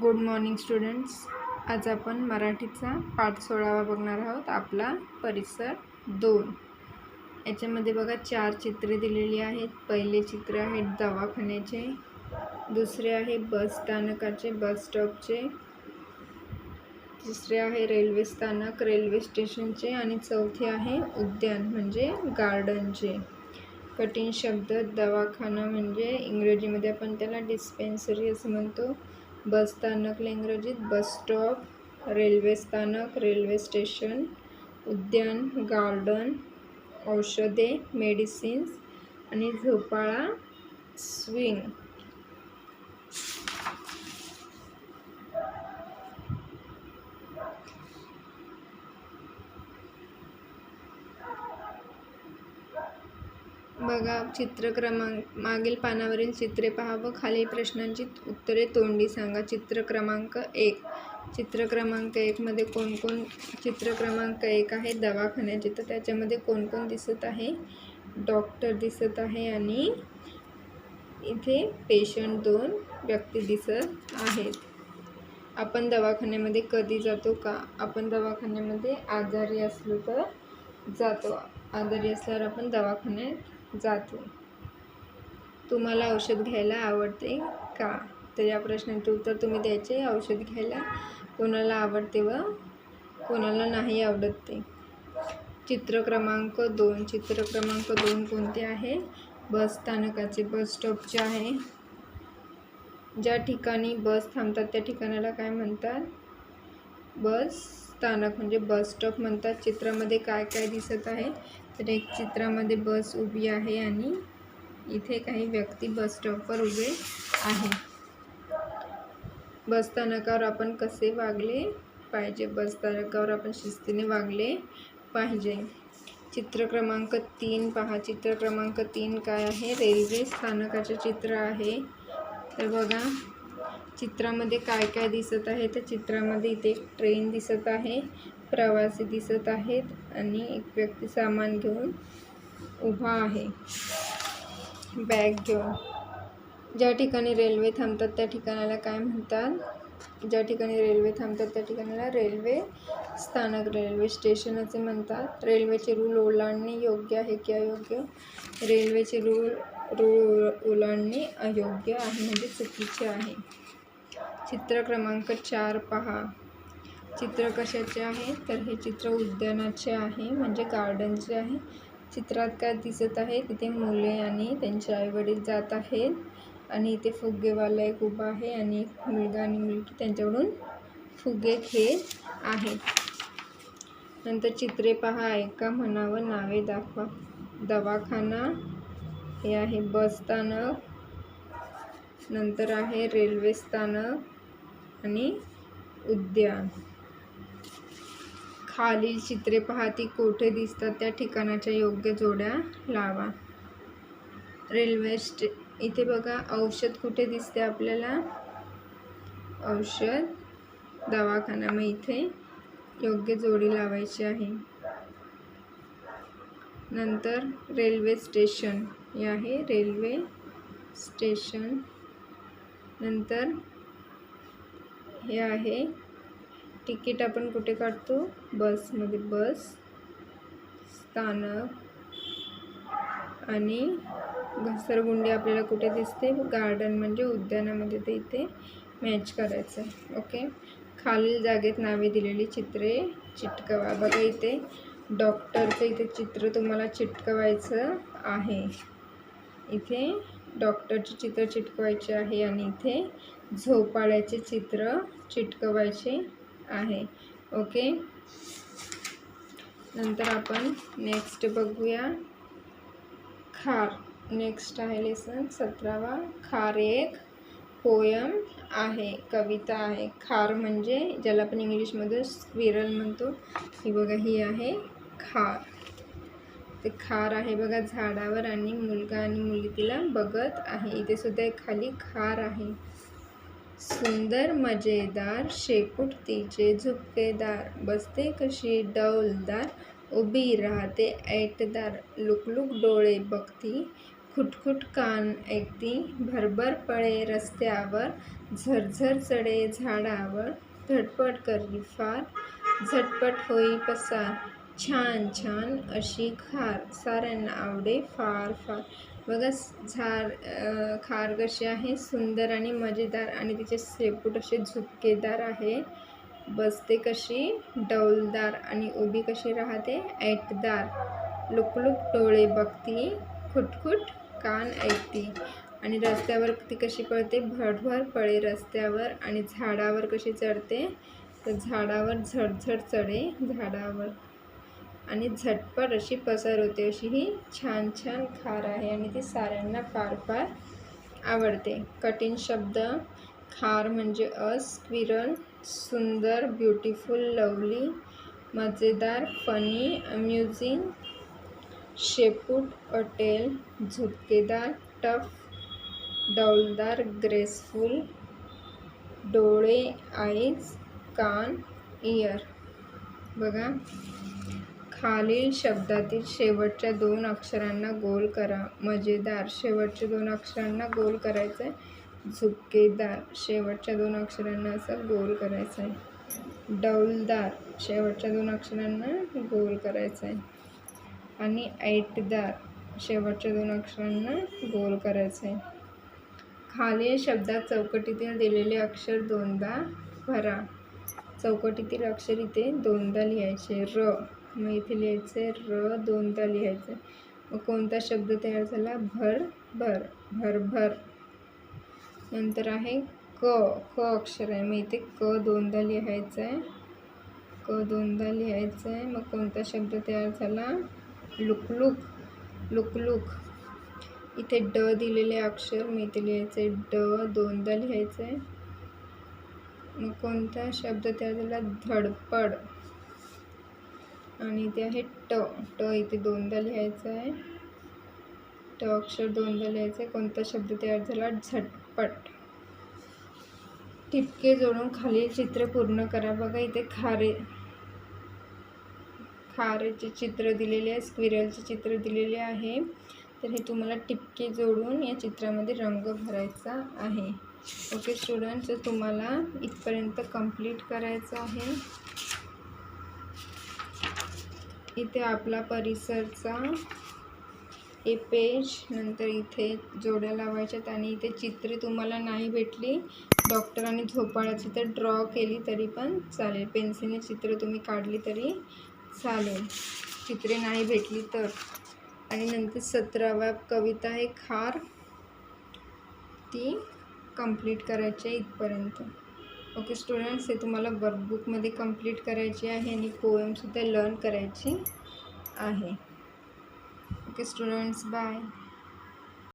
Good morning students. आज आपण मराठीचा पाठ 16वा बघणार आहोत. आपला परिसर 2. याच्यामध्ये बघा 4 चित्रे दिलेली आहेत. पहिले चित्र आहे दवाखान्याचे, दुसरे आहे बस स्थानकाचे, बस स्टॉपचे, तिसरे आहे रेल्वे स्थानक, रेल्वे स्टेशनचे आणि चौथे आहे उद्यान म्हणजे गार्डनचे. कठीण शब्द दवाखाना म्हणजे इंग्रजीमध्ये आपण त्याला डिस्पेन्सरी असं म्हणतो. बस स्थानकला इंग्रजीत बस स्टॉप, रेल्वे स्थानक रेल्वे स्टेशन, उद्यान गार्डन, औषधे मेडिसिन्स आणि झोपाळा स्विंग. बघा चित्र क्रमांक मागील पानावरील चित्रे पहा व खालील प्रश्नांची उत्तरे तोंडी सांगा. चित्र क्रमांक 1. चित्र क्रमांक 1 मध्ये कोण चित्र क्रमांक 1 आहे दवाखान्याचे, तर त्याच्यामध्ये कोण दिसत आहे? डॉक्टर दिसत आहे आणि इथे पेशंट 2 व्यक्ती दिसत आहेत. आपण दवाखान्यामध्ये कधी जातो का? आपण दवाखान्यामध्ये आजारी असलो तर जातो. आजारी असल्यावर आपण दवाखान्यात जातो. तुम्हाला औषध घ्यायला आवडते का? तर या प्रश्नाचे उत्तर तुम्ही द्यायचे. औषध घ्यायला कोणाला आवडते व कोणाला नाही आवडत ते. चित्र क्रमांक 2. चित्र क्रमांक 2 कोणते आहे? बस स्थानकाचे, बस स्टॉपचे आहे. ज्या ठिकाणी बस थांबतात त्या ठिकाणाला काय म्हणतात? बस स्थानक म्हणजे बस स्टॉप म्हणतात. चित्रामध्ये काय काय दिसत आहे? तर एक चित्रामध्ये बस उभी आहे आणि इथे काही व्यक्ती बस स्टॉपवर उभे आहे. बस स्थानकावर आपण कसे वागले पाहिजे? बस स्थानकावर आपण शिस्तीने वागले पाहिजे. चित्र क्रमांक 3 पहा. चित्र क्रमांक 3 काय आहे? रेल्वे स्थानकाचे चित्र आहे. तर बघा चित्रामध्ये काय काय दिसत आहे? तर चित्रामध्ये इथे एक ट्रेन दिसत आहे, प्रवासी दिसत आहेत आणि एक व्यक्ती सामान घेऊन उभा आहे बॅग घेऊन. ज्या ठिकाणी रेल्वे थांबतात त्या ठिकाणाला काय म्हणतात? ज्या ठिकाणी रेल्वे थांबतात त्या ठिकाणाला रेल्वे स्थानक रेल्वे स्टेशन असे म्हणतात. रेल्वेचे रूळ ओलांडणे योग्य आहे की अयोग्य? रेल्वेचे रूळ ओलांडणे अयोग्य आहे म्हणजे चुकीचे आहे. चित्र क्रमांक 4 पहा. चित्र कशाचे आहे? तर हे चित्र उद्यानाचे आहे म्हणजे गार्डनचे आहे. चित्रात काय दिसत आहे? तिथे मुले आणि त्यांचे आईवडील जात आहेत आणि इथे फुगेवाला एक उभा आहे आणि एक मुलगा आणि मुलगी त्यांच्याकडून फुगे घेत आहेत. नंतर चित्रे पहा, ऐका, म्हणा व नावे दाखवा. दवाखाना हे आहे बस स्थानक, नंतर आहे रेल्वे स्थानक आणि उद्यान. खालील चित्रे पहा, ती कोठे दिसतात त्या ठिकाणाच्या योग्य जोड्या लावा. इथे बघा औषध कुठे दिसते आपल्याला? औषध दवाखाना, मग इथे योग्य जोडी लावायची आहे. नंतर रेल्वे स्टेशन हे आहे रेल्वे स्टेशन. नंतर हे आहे तिकीट आपण कुठे काढतो? बसमध्ये, बस स्थानक. आणि घसरगुंडी आपल्याला कुठे दिसते? गार्डन म्हणजे उद्यानामध्ये. ते इथे मॅच करायचं. ओके. खालील जागेत नावे दिलेली चित्रे चिटकवा. बघा इथे डॉक्टरचं इथे चित्र तुम्हाला चिटकवायचं आहे. इथे डॉक्टरचे चित्र चिटकवायचे आहे आणि इथे झोपाळ्याचे चित्र चिटकवायचे आहे. ओके. नंतर आपण नेक्स्ट बघूया खार. नेक्स्ट आहे लेसन 17वा. खार एक पोयम आहे, कविता आहे. खार म्हणजे ज्याला आपण इंग्लिशमध्ये स्क्विरल म्हणतो. ही बघा ही आहे खार. ते खार आहे बघा झाडावर आणि मुलगा आणि मुलगी तिला बघत आहे. इथे सुद्धा एक खाली खार आहे. सुंदर मजेदार शेपूट तिचे झुपकेदार, बसते कशी डौलदार, उभी राहते ऐटदार, लुकलुक डोळे बघती, खुटखुट कान ऐकती, भरभर पळे रस्त्यावर, झरझर चढे झाडावर, धडपड करी फार, झटपट होई पसार, छान छान अशी खार, साऱ्यांना आवडे फार फार. बघा खार कशी आहे, सुंदर आणि मजेदार, आणि तिचे शेपूट असे झुपकेदार आहे. बसते कशी डौलदार, आणि उभी कशी राहते ऐटदार. लुकलुक डोळे बघती, खुटखुट कान ऐकती, आणि रस्त्यावर ती कशी पळते, भरभर पळे रस्त्यावर, आणि झाडावर कशी चढते, तर झाडावर झडझड चढे झाडावर, आणि झटपट अशी पसार होते. अशी ही छान छान खार आहे, आणि ती साऱ्यांना फार फार आवडते. कठीण शब्द. खार म्हणजे स्क्विरल, सुंदर ब्युटिफुल लवली, मजेदार फनी अम्युजिंग, शेपूट अटेल, झुपकेदार टफ, डौलदार ग्रेसफुल, डोळे आईज, कान इयर. बघा, खालील शब्दातील शेवटच्या 2 अक्षरांना गोल करा. मजेदार शेवटच्या 2 अक्षरांना गोल करायचं आहे. झुपकेदार शेवटच्या 2 अक्षरांना असं गोल करायचं आहे. डौलदार शेवटच्या 2 अक्षरांना गोल करायचं आहे. आणि ऐटदार शेवटच्या 2 अक्षरांना गोल करायचं आहे. खालील शब्दात चौकटीतील दिलेले अक्षर 2दा भरा. चौकटीतील अक्षर इथे 2दा लिहायचे. र, मग इथे लिहायचे र, 2दा लिहायचे. मग कोणता शब्द तयार झाला, भर भर, भरभर. नंतर आहे क, क अक्षर आहे, मग इथे क 2दा लिहायचं आहे. क 2दा लिहायचं आहे. मग कोणता शब्द तयार झाला, लुकलुक, लुकलुक. इथे ड दिलेले अक्षर, मग इथे लिहायचे ड, 2दा लिहायचं आहे. मग कोणता शब्द तयार झाला, धडपड. आणि इथे आहे ट, ट इथे 2दा लिहायचं आहे. ट अक्षर 2दा लिहायचं आहे. कोणता शब्द तयार झाला, झटपट. ठिपके जोडून खालील चित्र पूर्ण करा. बघा, इथे खारेचे चित्र दिलेले आहे, स्क्विरलचे चित्र दिलेले आहे. तर हे तुम्हाला टिपके जोडून या चित्रामध्ये रंग भरायचा आहे. ओके स्टुडंट्स, तर तुम्हाला इथपर्यंत कंप्लीट करायचं आहे. इथे आपला परिसरचा हे पेज, नंतर इथे जोड्या लावायच्यात, आणि इथे चित्रे तुम्हाला नाही भेटली डॉक्टर आणि झोपाळ्याची तर ड्रॉ केली तरी पण चालेल. पेन्सिलने चित्र तुम्ही काढली तरी चालेल, चित्रे नाही भेटली तर. आणि नंतर 17वा कविता आहे खार, ती कंप्लीट करायची आहे इथपर्यंत. ओके स्टुडंट्स, हे तुम्हाला वर्कबुकमध्ये कंप्लीट करायची आहे, आणि पोएमसुद्धा लर्न करायची आहे. Okay students, bye.